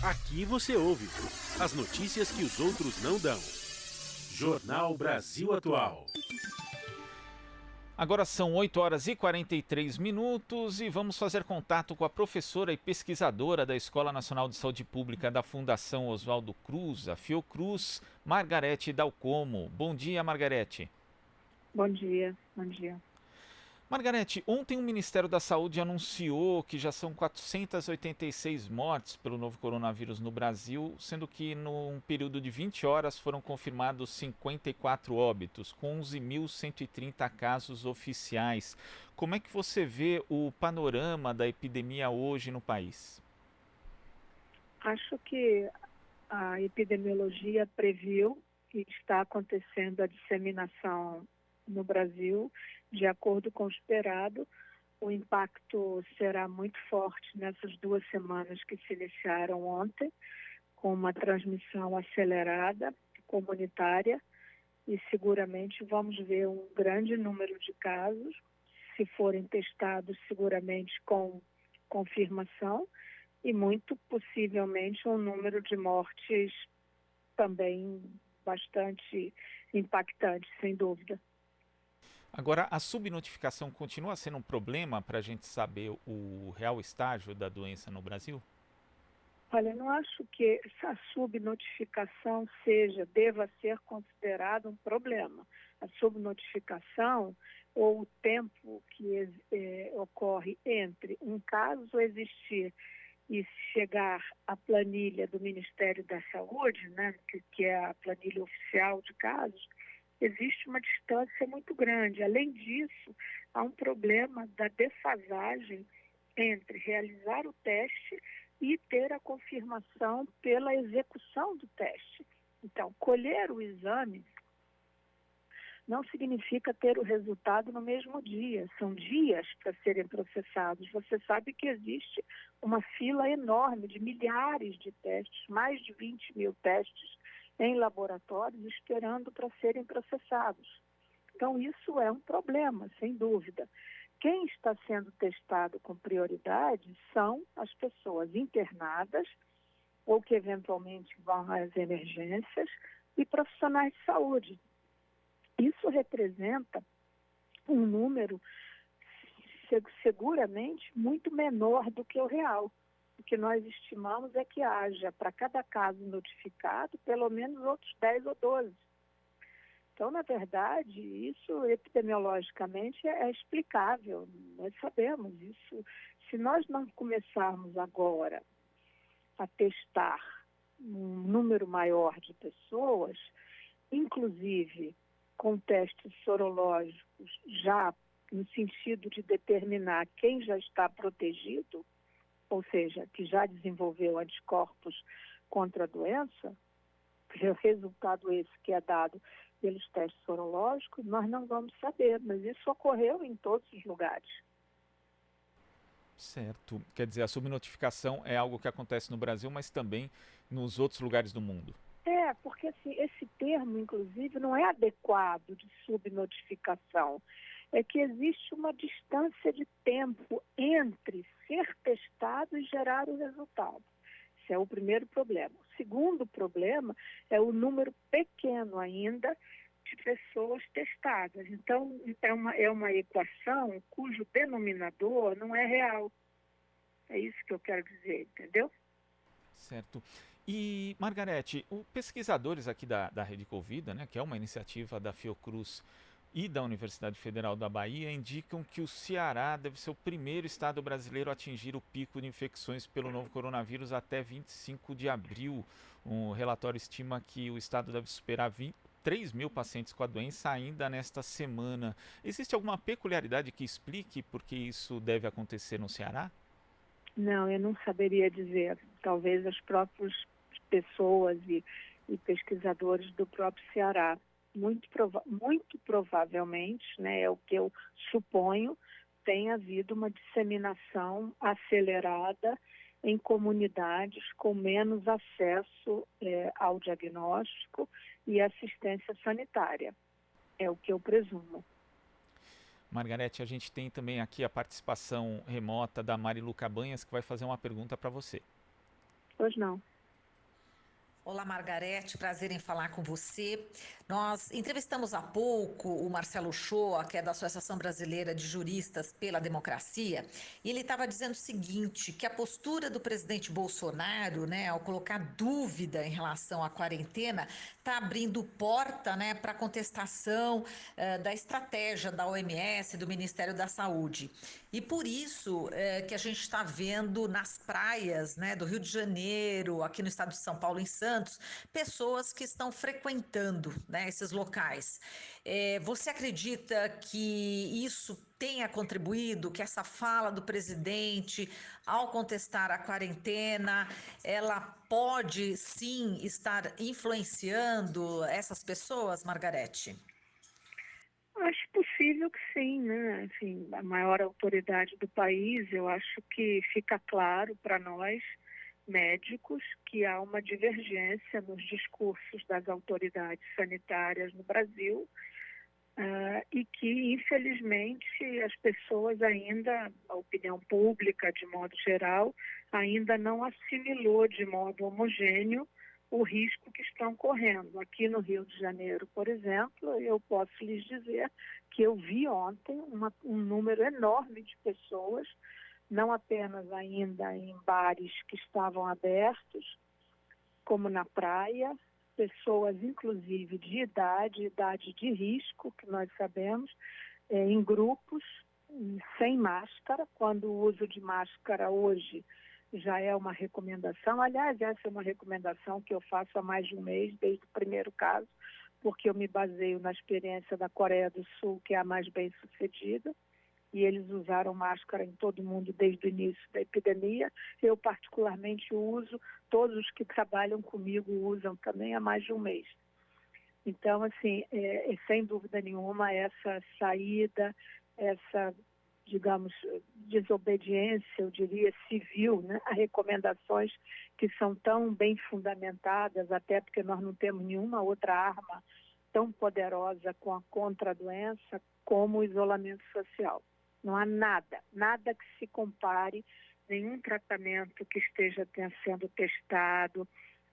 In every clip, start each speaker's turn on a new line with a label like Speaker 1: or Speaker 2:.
Speaker 1: Aqui você ouve as notícias que os outros não dão. Jornal Brasil Atual.
Speaker 2: Agora são 8 horas e 43 minutos e vamos fazer contato com a professora e pesquisadora da Escola Nacional de Saúde Pública da Fundação Oswaldo Cruz, a Fiocruz, Margarete Dalcomo. Bom dia, Margarete.
Speaker 3: Bom dia, bom dia.
Speaker 2: Margarete, ontem o Ministério da Saúde anunciou que já são 486 mortes pelo novo coronavírus no Brasil, sendo que num período de 20 horas foram confirmados 54 óbitos, com 11.130 casos oficiais. Como é que você vê o panorama da epidemia hoje no país?
Speaker 3: Acho que a epidemiologia previu que está acontecendo a disseminação no Brasil, de acordo com o esperado. O impacto será muito forte nessas 2 semanas que se iniciaram ontem, com uma transmissão acelerada, comunitária, e seguramente vamos ver um grande número de casos, se forem testados seguramente com confirmação, e muito possivelmente um número de mortes também bastante impactante, sem dúvida.
Speaker 2: Agora, a subnotificação continua sendo um problema para a gente saber o real estágio da doença no Brasil?
Speaker 3: Olha, eu não acho que essa subnotificação deva ser considerada um problema. A subnotificação, ou o tempo que ocorre entre um caso existir e chegar à planilha do Ministério da Saúde, né, que é a planilha oficial de casos, existe uma distância muito grande. Além disso, há um problema da defasagem entre realizar o teste e ter a confirmação pela execução do teste. Então, colher o exame não significa ter o resultado no mesmo dia. São dias para serem processados. Você sabe que existe uma fila enorme de milhares de testes, mais de 20 mil testes em laboratórios esperando para serem processados. Então, isso é um problema, sem dúvida. Quem está sendo testado com prioridade são as pessoas internadas ou que eventualmente vão às emergências e profissionais de saúde. Isso representa um número seguramente muito menor do que o real. O que nós estimamos é que haja, para cada caso notificado, pelo menos outros 10 ou 12. Então, na verdade, isso epidemiologicamente é explicável, nós sabemos isso. Se nós não começarmos agora a testar um número maior de pessoas, inclusive com testes sorológicos, já no sentido de determinar quem já está protegido, ou seja, que já desenvolveu anticorpos contra a doença, o resultado esse que é dado pelos testes sorológicos, nós não vamos saber, mas isso ocorreu em todos os lugares.
Speaker 2: Certo. Quer dizer, a subnotificação é algo que acontece no Brasil, mas também nos outros lugares do mundo.
Speaker 3: Porque assim, esse termo, inclusive, não é adequado de subnotificação. É que existe uma distância de tempo entre ser testado e gerar o resultado. Esse é o primeiro problema. O segundo problema é o número pequeno ainda de pessoas testadas. Então, é uma equação cujo denominador não é real. É isso que eu quero dizer, entendeu?
Speaker 2: Certo. E, Margarete, os pesquisadores aqui da Rede Covida, né, que é uma iniciativa da Fiocruz e da Universidade Federal da Bahia, indicam que o Ceará deve ser o primeiro estado brasileiro a atingir o pico de infecções pelo novo coronavírus até 25 de abril. Um relatório estima que o estado deve superar 3 mil pacientes com a doença ainda nesta semana. Existe alguma peculiaridade que explique por que isso deve acontecer no Ceará?
Speaker 3: Não, eu não saberia dizer. Talvez as próprias pessoas e pesquisadores do próprio Ceará. Muito provavelmente, né, é o que eu suponho, tem havido uma disseminação acelerada em comunidades com menos acesso ao diagnóstico e assistência sanitária. É o que eu presumo.
Speaker 2: Margarete, a gente tem também aqui a participação remota da Marilu Cabanhas, que vai fazer uma pergunta para você.
Speaker 3: Pois não.
Speaker 4: Olá, Margarete, prazer em falar com você. Nós entrevistamos há pouco o Marcelo Shoa, que é da Associação Brasileira de Juristas pela Democracia, e ele estava dizendo o seguinte, que a postura do presidente Bolsonaro, né, ao colocar dúvida em relação à quarentena, está abrindo porta, né, para contestação da estratégia da OMS, do Ministério da Saúde. E por isso que a gente está vendo nas praias, né, do Rio de Janeiro, aqui no estado de São Paulo, em Santos, pessoas que estão frequentando, né, esses locais. Você acredita que isso tenha contribuído, que essa fala do presidente, ao contestar a quarentena, ela pode sim estar influenciando essas pessoas, Margarete?
Speaker 3: Acho possível que sim, né? Assim, a maior autoridade do país, eu acho que fica claro para nós, médicos, que há uma divergência nos discursos das autoridades sanitárias no Brasil, e que, infelizmente, as pessoas ainda, a opinião pública, de modo geral, ainda não assimilou de modo homogêneo o risco que estão correndo. Aqui no Rio de Janeiro, por exemplo, eu posso lhes dizer que eu vi ontem um número enorme de pessoas, não apenas ainda em bares que estavam abertos, como na praia, pessoas inclusive de idade de risco, que nós sabemos, em grupos, sem máscara, quando o uso de máscara hoje já é uma recomendação. Aliás, essa é uma recomendação que eu faço há mais de um mês, desde o primeiro caso, porque eu me baseio na experiência da Coreia do Sul, que é a mais bem sucedida, e eles usaram máscara em todo mundo desde o início da epidemia. Eu particularmente uso, todos os que trabalham comigo usam também há mais de um mês. Então, assim, sem dúvida nenhuma, essa saída, essa, digamos, desobediência, eu diria, civil, né, a recomendações que são tão bem fundamentadas, até porque nós não temos nenhuma outra arma tão poderosa contra a doença como o isolamento social. Não há nada que se compare, nenhum tratamento que esteja sendo testado,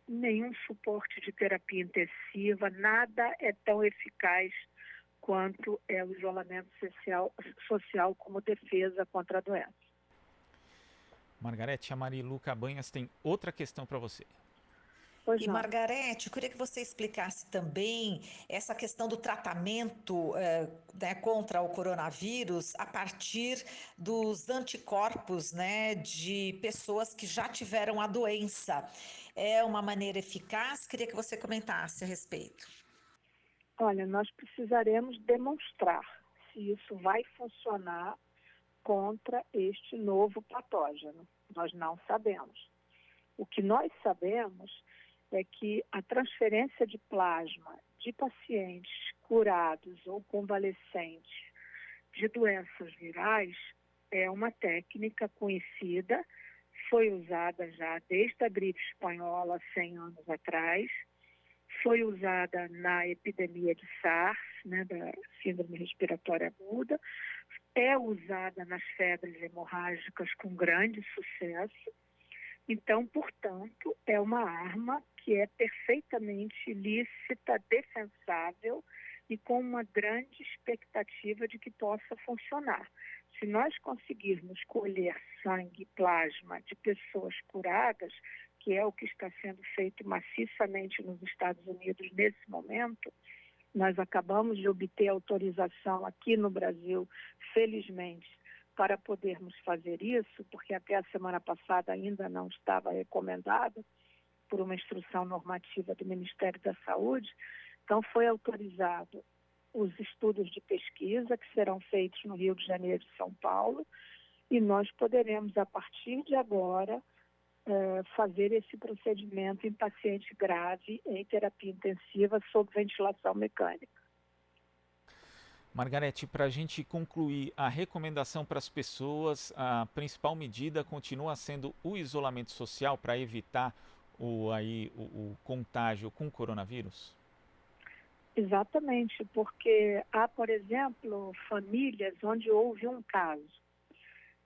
Speaker 3: nenhum suporte de terapia intensiva, nada é tão eficaz quanto é o isolamento social como defesa contra a doença.
Speaker 2: Margarete, a Marilu Cabanhas tem outra questão para você.
Speaker 4: E Margarete, eu queria que você explicasse também essa questão do tratamento né, contra o coronavírus a partir dos anticorpos, né, de pessoas que já tiveram a doença. É uma maneira eficaz? Queria que você comentasse a respeito.
Speaker 3: Olha, nós precisaremos demonstrar se isso vai funcionar contra este novo patógeno. Nós não sabemos. O que nós sabemos é que a transferência de plasma de pacientes curados ou convalescentes de doenças virais é uma técnica conhecida, foi usada já desde a gripe espanhola 100 anos atrás, foi usada na epidemia de SARS, né, da síndrome respiratória aguda, é usada nas febres hemorrágicas com grande sucesso. Então, portanto, é uma arma que é perfeitamente lícita, defensável e com uma grande expectativa de que possa funcionar. Se nós conseguirmos colher sangue e plasma de pessoas curadas, que é o que está sendo feito maciçamente nos Estados Unidos nesse momento, nós acabamos de obter autorização aqui no Brasil, felizmente, para podermos fazer isso, porque até a semana passada ainda não estava recomendado por uma instrução normativa do Ministério da Saúde. Então, foi autorizado os estudos de pesquisa que serão feitos no Rio de Janeiro e São Paulo, e nós poderemos, a partir de agora, fazer esse procedimento em paciente grave em terapia intensiva sob ventilação mecânica.
Speaker 2: Margarete, para a gente concluir, a recomendação para as pessoas, a principal medida continua sendo o isolamento social para evitar o contágio com o coronavírus?
Speaker 3: Exatamente, porque há, por exemplo, famílias onde houve um caso.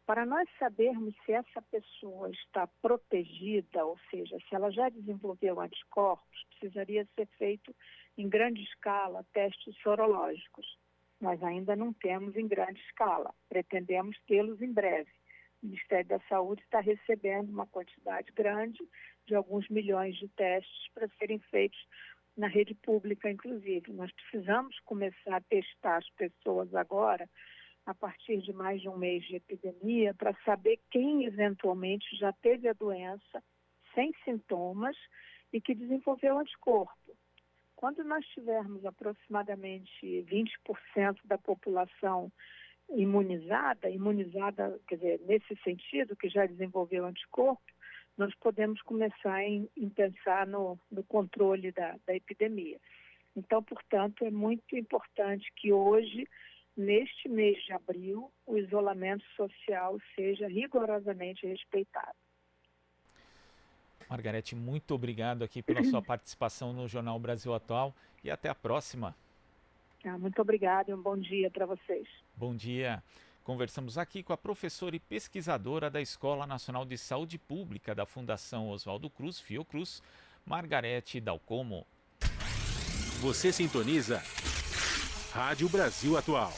Speaker 3: Para nós sabermos se essa pessoa está protegida, ou seja, se ela já desenvolveu anticorpos, precisaria ser feito em grande escala testes sorológicos. Nós ainda não temos em grande escala, pretendemos tê-los em breve. O Ministério da Saúde está recebendo uma quantidade grande de alguns milhões de testes para serem feitos na rede pública, inclusive. Nós precisamos começar a testar as pessoas agora, a partir de mais de um mês de epidemia, para saber quem eventualmente já teve a doença sem sintomas e que desenvolveu anticorpo. Quando nós tivermos aproximadamente 20% da população imunizada, quer dizer, nesse sentido, que já desenvolveu anticorpo, nós podemos começar em pensar no controle da epidemia. Então, portanto, é muito importante que hoje, neste mês de abril, o isolamento social seja rigorosamente respeitado.
Speaker 2: Margarete, muito obrigado aqui pela sua participação no Jornal Brasil Atual e até a próxima.
Speaker 3: Muito obrigada e um bom dia para vocês.
Speaker 2: Bom dia. Conversamos aqui com a professora e pesquisadora da Escola Nacional de Saúde Pública da Fundação Oswaldo Cruz, Fiocruz, Margarete Dalcomo.
Speaker 1: Você sintoniza Rádio Brasil Atual.